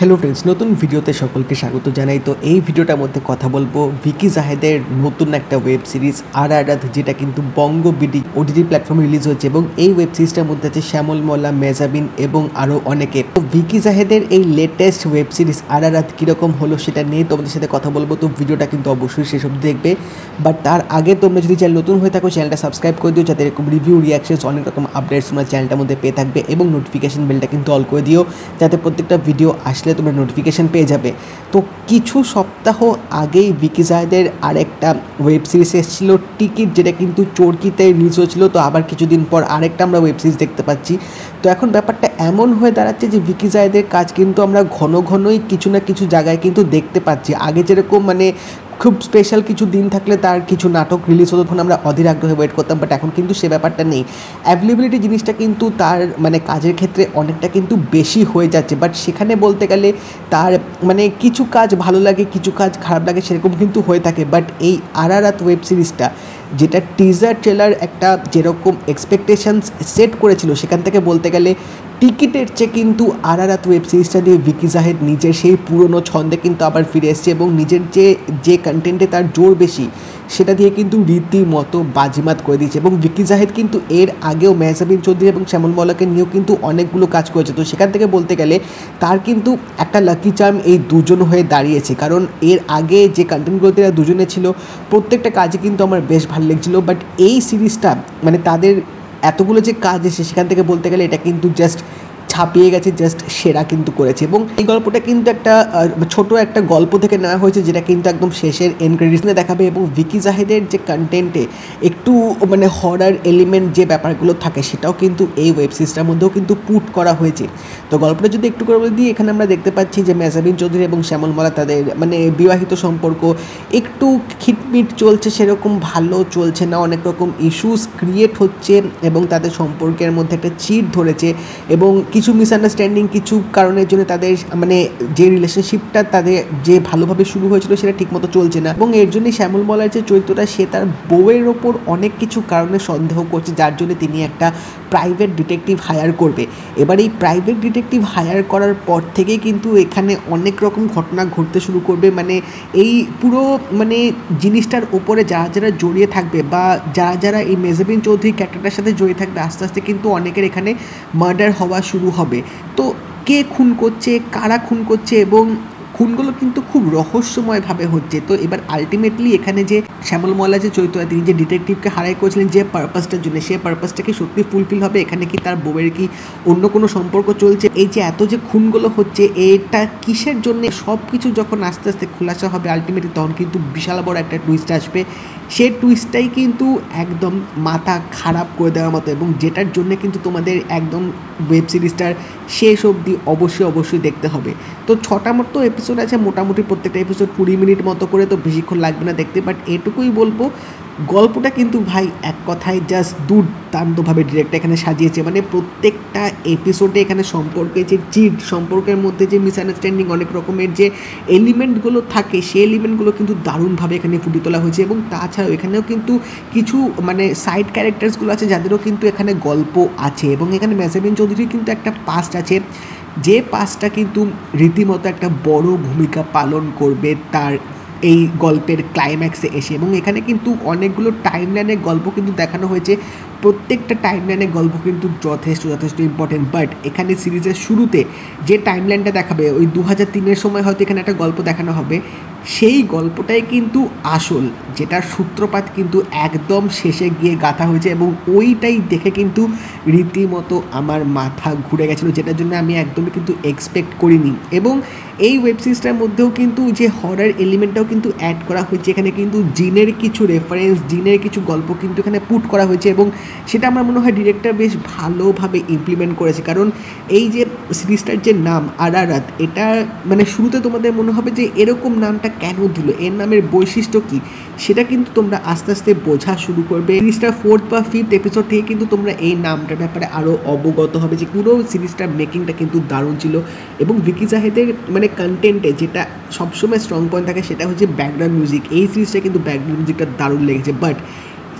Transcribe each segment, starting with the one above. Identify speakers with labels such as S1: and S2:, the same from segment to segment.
S1: Hello friends, নতুন ভিডিওতে সকলকে স্বাগত জানাই। তো এই ভিডিওটার মধ্যে কথা বলবো ভিকি জাহেদের নতুন একটা ওয়েব সিরিজ আরারাত, যেটা কিন্তু বঙ্গ বিডি ওটিটি প্ল্যাটফর্মে রিলিজ হচ্ছে এবং এই ওয়েব সিরিজটার মধ্যে আছে শ্যামল মোল্লা, মেজাবিন এবং আরও অনেকে। তো ভিকি জাহেদের এই লেটেস্ট ওয়েব সিরিজ আরারাত কীরকম হলো সেটা নিয়ে তোমাদের সাথে কথা বলবো। তো ভিডিওটা কিন্তু অবশ্যই শেষ অবধি দেখবে, বাট তার আগে তোমরা যদি চ্যানেল নতুন হয়ে থাকো চ্যানেলটা সাবস্ক্রাইব করে দিও, যাতে এরকম রিভিউ, রিয়াকশনস, অনেক রকম আপডেটস তোমরা চ্যানেলটার মধ্যে পেয়ে থাকবে এবং নোটিফিকেশন বেলটা কিন্তু অল করে দিও, যাতে প্রত্যেকটা ভিডিও আসলে তোমরা নোটিফিকেশন পেয়ে যাবে। তো কিছু সপ্তাহ আগেই ভিকি জাহেদের আরেকটা ওয়েব সিরিজ এসেছিলো টিকিট, যেটা কিন্তু চরকিতে রিলিজ হয়েছিল। তো আবার কিছুদিন পর আরেকটা আমরা ওয়েব সিরিজ দেখতে পাচ্ছি। তো এখন ব্যাপারটা এমন হয়ে দাঁড়াচ্ছে যে ভিকি জাহেদের কাজ কিন্তু আমরা ঘন ঘনই কিছু না কিছু জায়গায় কিন্তু দেখতে পাচ্ছি। আগে যেরকম খুব স্পেশাল কিছু দিন থাকলে তার কিছু নাটক রিলিজ হতো, তখন আমরা অধীর আগ্রহে ওয়েট করতাম, বাট এখন কিন্তু সে ব্যাপারটা নেই। অ্যাভেলেবিলিটি জিনিসটা কিন্তু তার কাজের ক্ষেত্রে অনেকটা কিন্তু বেশি হয়ে যাচ্ছে, বাট সেখানে বলতে গেলে তার কিছু কাজ ভালো লাগে, কিছু কাজ খারাপ লাগে, সেরকম কিন্তু হয়ে থাকে। বাট এই আরারাত ওয়েব সিরিজটা, যেটা টিজার ট্রেলার একটা যেরকম এক্সপেকটেশনস সেট করেছিল, সেখান থেকে বলতে গেলে টিকিটের চেয়ে কিন্তু আরারাত ওয়েব সিরিজটা দিয়ে ভিকি জাহেদ নিজের সেই পুরনো ছন্দে কিন্তু আবার ফিরে এসছে এবং নিজের যে কন্টেন্টে তার জোর বেশি, সেটা দিয়ে কিন্তু রীতিমতো বাজিমাত করে দিয়েছে। এবং ভিকি জাহেদ কিন্তু এর আগেও মেহজাবিন চৌধুরী এবং শ্যামল মোল্লাকে নিয়েও কিন্তু অনেকগুলো কাজ করেছে। তো সেখান থেকে বলতে গেলে তার কিন্তু একটা লাকি চার্ম এই দুজন হয়ে দাঁড়িয়েছে, কারণ এর আগে যে কন্টেন্টগুলোতে এরা দুজনে ছিল প্রত্যেকটা কাজে কিন্তু আমার বেশ ভালো লেগেছিলো। বাট এই সিরিজটা তাদের এতগুলো যে কাজ এসে, সেখান থেকে বলতে গেলে এটা কিন্তু জাস্ট ছাপিয়ে গেছে, জাস্ট সেরা কিন্তু করেছে। এবং এই গল্পটা কিন্তু একটা ছোট একটা গল্প থেকে নেওয়া হয়েছে, যেটা কিন্তু একদম শেষের এন্ড ক্রেডিটসে দেখাবে। এবং ভিকি জাহেদের যে কন্টেন্টে একটু হরার এলিমেন্ট যে ব্যাপারগুলো থাকে, সেটাও কিন্তু এই ওয়েব সিরিজটার মধ্যেও কিন্তু পুট করা হয়েছে। তো গল্পটা যদি একটু করে বলে দিই, এখানে আমরা দেখতে পাচ্ছি যে মেজাবিন চৌধুরী এবং শ্যামল মোল্লা তাদের বিবাহিত সম্পর্ক একটু খিটমিট চলছে, সেরকম ভালো চলছে না, অনেক রকম ইস্যুস ক্রিয়েট হচ্ছে এবং তাদের সম্পর্কের মধ্যে একটা চিট ধরেছে এবং কিছু মিসআন্ডারস্ট্যান্ডিং, কিছু কারণের জন্য তাদের যে রিলেশনশিপটা তাদের যে ভালোভাবে শুরু হয়েছিল সেটা ঠিকমতো চলছে না। এবং এর জন্যই শ্যামল মোল্লার যে চরিত্রটা, সে তার বউয়ের ওপর অনেক কিছু কারণে সন্দেহ করছে, যার জন্য তিনি একটা প্রাইভেট ডিটেকটিভ হায়ার করবে। এবার এই প্রাইভেট ডিটেকটিভ হায়ার করার পর থেকেই কিন্তু এখানে অনেক রকম ঘটনা ঘটতে শুরু করবে। এই পুরো জিনিসটার ওপরে যারা যারা জড়িয়ে থাকবে বা যারা যারা এই মেজাবিন চৌধুরী ক্যারেক্টারটার সাথে জড়িয়ে থাকবে, আস্তে আস্তে কিন্তু অনেকের এখানে মার্ডার হওয়া শুরু হবে। তো কে খুন করছে, কারা খুন করছে, এবং খুনগুলো কিন্তু খুব রহস্যময়ভাবে হচ্ছে। তো এবার আলটিমেটলি এখানে যে শ্যামল মোল্লা যে চরিত্র, তিনি যে ডিটেকটিভকে হারাই করেছিলেন যে পারপাসটার জন্য, সে পারপাসটা কি সত্যি ফুলফিল হবে? এখানে কি তার বউয়ের কি অন্য কোনো সম্পর্ক চলছে? এই যে এত যে খুনগুলো হচ্ছে, এটা কিসের জন্য, সব কিছু যখন আস্তে আস্তে খোলাসা হবে আলটিমেটলি, তখন কিন্তু বিশাল বড় একটা টুইস্ট আসবে। সে টুইস্টটাই কিন্তু একদম মাথা খারাপ করে দেওয়ার মতো, এবং যেটার জন্য কিন্তু তোমাদের একদম ওয়েব সিরিজটার শেষ অবধি অবশ্যই দেখতে হবে। তো 6টা মতো এপিসোড আছে, মোটামুটি প্রত্যেকটা এপিসোড 20 মিনিট মতো করে, তো বেশিক্ষণ লাগবে না দেখতে। বাট এটুকুই বলবো, গল্পটা কিন্তু ভাই এক কথায় জাস্ট দুর্দান্তভাবে ডিরেক্টর এখানে সাজিয়েছে। প্রত্যেকটা এপিসোডে এখানে সম্পর্কে যে চিট, সম্পর্কের মধ্যে যে মিসআন্ডারস্ট্যান্ডিং, অনেক রকমের যে এলিমেন্টগুলো থাকে, সেই এলিমেন্টগুলো কিন্তু দারুণভাবে এখানে ফুটিয়ে তোলা হয়েছে। এবং তাছাড়াও এখানেও কিন্তু কিছু সাইড ক্যারেক্টার্সগুলো আছে, যাদেরও কিন্তু এখানে গল্প আছে। এবং এখানে মেজাবিন চৌধুরীর কিন্তু একটা পাস্ট আছে, যে পাস্টটা কিন্তু রীতিমতো একটা বড় ভূমিকা পালন করবে তার এই গল্পের ক্লাইম্যাক্সে এসে। এবং এখানে কিন্তু অনেকগুলো টাইমলাইনের গল্প কিন্তু দেখানো হয়েছে, প্রত্যেকটা টাইমলাইনের গল্প কিন্তু যথেষ্ট ইম্পর্টেন্ট। বাট এখানে সিরিজের শুরুতে যে টাইমলাইনটা দেখাবে, ওই 2003-এর সময় হয়তো এখানে একটা গল্প দেখানো হবে, সেই গল্পটাই কিন্তু আসল, যেটার সূত্রপাত কিন্তু একদম শেষে গিয়ে গাঁথা হয়েছে। এবং ওইটাই দেখে কিন্তু রীতিমতো আমার মাথা ঘুরে গেছিলো, যেটার জন্য আমি একদমই কিন্তু এক্সপেক্ট করিনি। এবং এই ওয়েব সিরিজটার মধ্যেও কিন্তু যে হরার এলিমেন্টটাও কিন্তু অ্যাড করা হয়েছে, এখানে কিন্তু জিনের কিছু রেফারেন্স, জিনের কিছু গল্প কিন্তু এখানে পুট করা হয়েছে, এবং সেটা আমার মনে হয় ডিরেক্টর বেশ ভালোভাবে ইমপ্লিমেন্ট করেছে। কারণ এই যে সিরিজটার যে নাম আরারাত, এটা শুরুতে তোমাদের মনে হবে যে এরকম নামটা কেন দিল, এর নামের বৈশিষ্ট্য কী, সেটা কিন্তু তোমরা আস্তে আস্তে বোঝা শুরু করবে। সিরিজটার 4th বা 5th এপিসোড থেকে কিন্তু তোমরা এই নামটার ব্যাপারে আরও অবগত হবে যে পুরো সিরিজটার মেকিংটা কিন্তু দারুণ ছিল। এবং ভিকি জাহেদের কন্টেন্টে যেটা সবসময় স্ট্রং পয়েন্ট থাকে, সেটা হচ্ছে ব্যাকগ্রাউন্ড মিউজিক। এই সিরিজটা কিন্তু ব্যাকগ্রাউন্ড মিউজিকটা দারুণ লেগেছে। বাট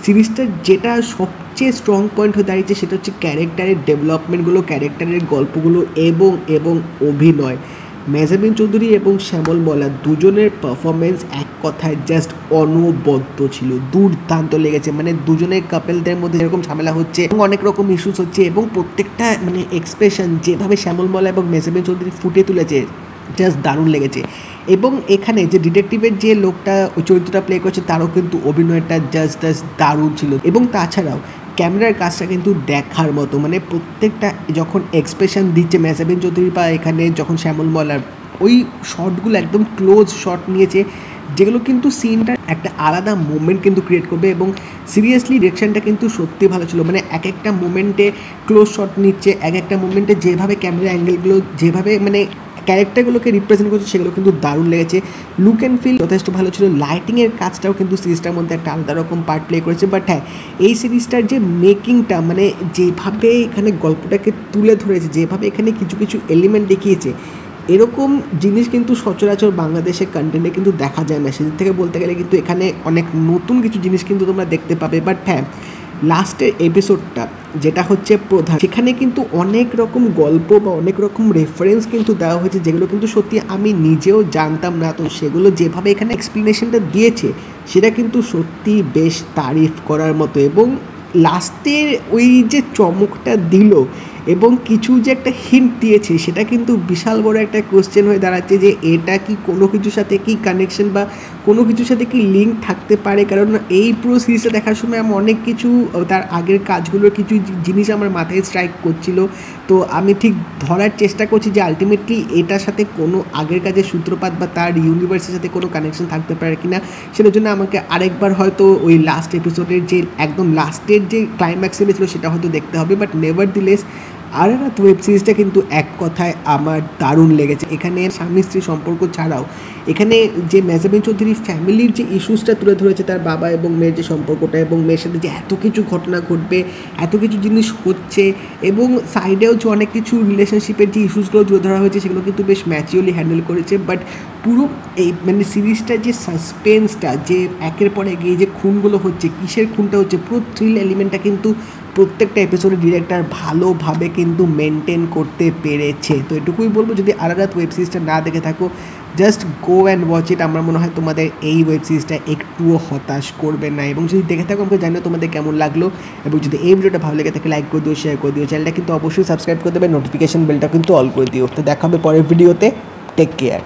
S1: সিরিজটার যেটা সবচেয়ে স্ট্রং পয়েন্ট হয়ে দাঁড়িয়েছে, সেটা হচ্ছে ক্যারেক্টারের ডেভেলপমেন্টগুলো, ক্যারেক্টারের গল্পগুলো এবং অভিনয়। মেহজাবিন চৌধুরী এবং শ্যামল মল্লা দুজনের পারফরমেন্স এক কথায় জাস্ট অনবদ্য ছিল, দুর্দান্ত লেগেছে। মানে দুজনের কাপেলদের মধ্যে যেরকম ঝামেলা হচ্ছে এবং অনেক রকম ইস্যুস হচ্ছে এবং প্রত্যেকটা মানে এক্সপ্রেশন যেভাবে শ্যামল মল্লা এবং মেহজাবিন চৌধুরী ফুটে তুলেছে জাস্ট দারুণ লেগেছে। এবং এখানে যে ডিটেকটিভের যে লোকটা ওই চরিত্রটা প্লে করছে তারও কিন্তু অভিনয়টা জাস্ট দারুণ ছিল। এবং তাছাড়াও ক্যামেরার কাজটা কিন্তু দেখার মতো, মানে প্রত্যেকটা যখন এক্সপ্রেশন দিচ্ছে মেহজাবিন চৌধুরী বা এখানে যখন শ্যামল মল্লার ওই শটগুলো একদম ক্লোজ শট নিয়েছে, যেগুলো কিন্তু সিনটার একটা আলাদা মোমেন্ট কিন্তু ক্রিয়েট করবে। এবং সিরিয়াসলি ডিরেকশনটা কিন্তু সত্যি ভালো ছিল, মানে এক একটা মোমেন্টে ক্লোজ শট নিচ্ছে, এক একটা মোমেন্টে যেভাবে ক্যামেরা অ্যাঙ্গেলগুলো যেভাবে মানে ক্যারেক্টারগুলোকে রিপ্রেজেন্ট করছে সেগুলো কিন্তু দারুণ লেগেছে। লুক অ্যান্ড ফিল যথেষ্ট ভালো ছিল। লাইটিংয়ের কাজটাও কিন্তু সিরিজটার মধ্যে একটা আলাদা রকম পার্ট প্লে করেছে। বাট হ্যাঁ, এই সিরিজটার যে মেকিংটা, মানে যেভাবে এখানে গল্পটাকে তুলে ধরেছে, যেভাবে এখানে কিছু কিছু এলিমেন্ট দেখিয়েছে, এরকম জিনিস কিন্তু সচরাচর বাংলাদেশের কন্টেন্টে কিন্তু দেখা যায় না। সেদিক থেকে বলতে গেলে কিন্তু এখানে অনেক নতুন কিছু জিনিস কিন্তু তোমরা দেখতে পাবে। বাট হ্যাঁ, লাস্টের এপিসোডটা যেটা হচ্ছে প্রধান, সেখানে কিন্তু অনেক রকম গল্প বা অনেক রকম রেফারেন্স কিন্তু দেওয়া হয়েছে, যেগুলো কিন্তু সত্যি আমি নিজেও জানতাম না। তো সেগুলো যেভাবে এখানে এক্সপ্লেনেশনটা দিয়েছে সেটা কিন্তু সত্যি বেশ তারিফ করার মতো। এবং লাস্টের ওই যে চমকটা দিল এবং কিছু যে একটা হিন্ট দিয়েছে, সেটা কিন্তু বিশাল বড় একটা কোশ্চেন হয়ে দাঁড়াচ্ছে যে এটা কি কোনো কিছুর সাথে কি কানেকশন বা কোনো কিছুর সাথে কি লিঙ্ক থাকতে পারে। কারণ এই পুরো সিরিজটা দেখার সময় আমি অনেক কিছু তার আগের কাজগুলোর কিছু জিনিস আমার মাথায় স্ট্রাইক করছিল। তো আমি ঠিক ধরার চেষ্টা করছি যে আলটিমেটলি এটার সাথে কোনো আগের কাজের সূত্রপাত বা তার ইউনিভার্সের সাথে কোনো কানেকশন থাকতে পারে কি না, সেটার জন্য আমাকে আরেকবার হয়তো ওই লাস্ট এপিসোডের যে একদম লাস্টের যে ক্লাইম্যাক্স ছিল সেটা হয়তো দেখতে হবে। বাট নেভার দিলেস আরারাত ওয়েব সিরিজটা কিন্তু এক কথায় আমার দারুণ লেগেছে। এখানে স্বামী স্ত্রী সম্পর্ক ছাড়াও এখানে যে মেহজাবিন চৌধুরী ফ্যামিলির যে ইস্যুসটা তুলে ধরেছে, তার বাবা এবং মেয়ের যে সম্পর্কটা এবং মেয়ের সাথে যে এত কিছু ঘটনা ঘটবে, এত কিছু জিনিস হচ্ছে, এবং সাইডেও যে অনেক কিছু রিলেশনশিপের যে ইস্যুসগুলো তুলে ধরা হয়েছে সেগুলো কিন্তু বেশ ম্যাচিওরলি হ্যান্ডেল করেছে। বাট পুরো এই মানে সিরিজটার যে সাসপেন্সটা, যে একের পর এক এই যে খুনগুলো হচ্ছে, কিসের খুনটা হচ্ছে, পুরো থ্রিল এলিমেন্টটা কিন্তু প্রত্যেকটা এপিসোডে ডিরেক্টর ভালোভাবে কিন্তু মেনটেন করতে পেরেছে। তো এটুকুই বলবো, যদি আরারাত ওয়েব সিরিজটা না দেখে থাকো just go and watch it. আমার মনে হয় তোমাদের এই ওয়েব সিরিজটা একটুও হতাশ করবে না। এবং যদি দেখে থাকো আমাকে জানিও তোমাদের কেমন লাগলো, এবং যদি এই ভিডিওটা ভালো লেগে থাকে লাইক করে দিও, শেয়ার করে দিও, চ্যানেলটা কিন্তু অবশ্যই সাবস্ক্রাইব করে দেবে, নোটিফিকেশন বেলটা কিন্তু অল করে দিও। তো দেখা হবে পরের ভিডিওতে। Take care.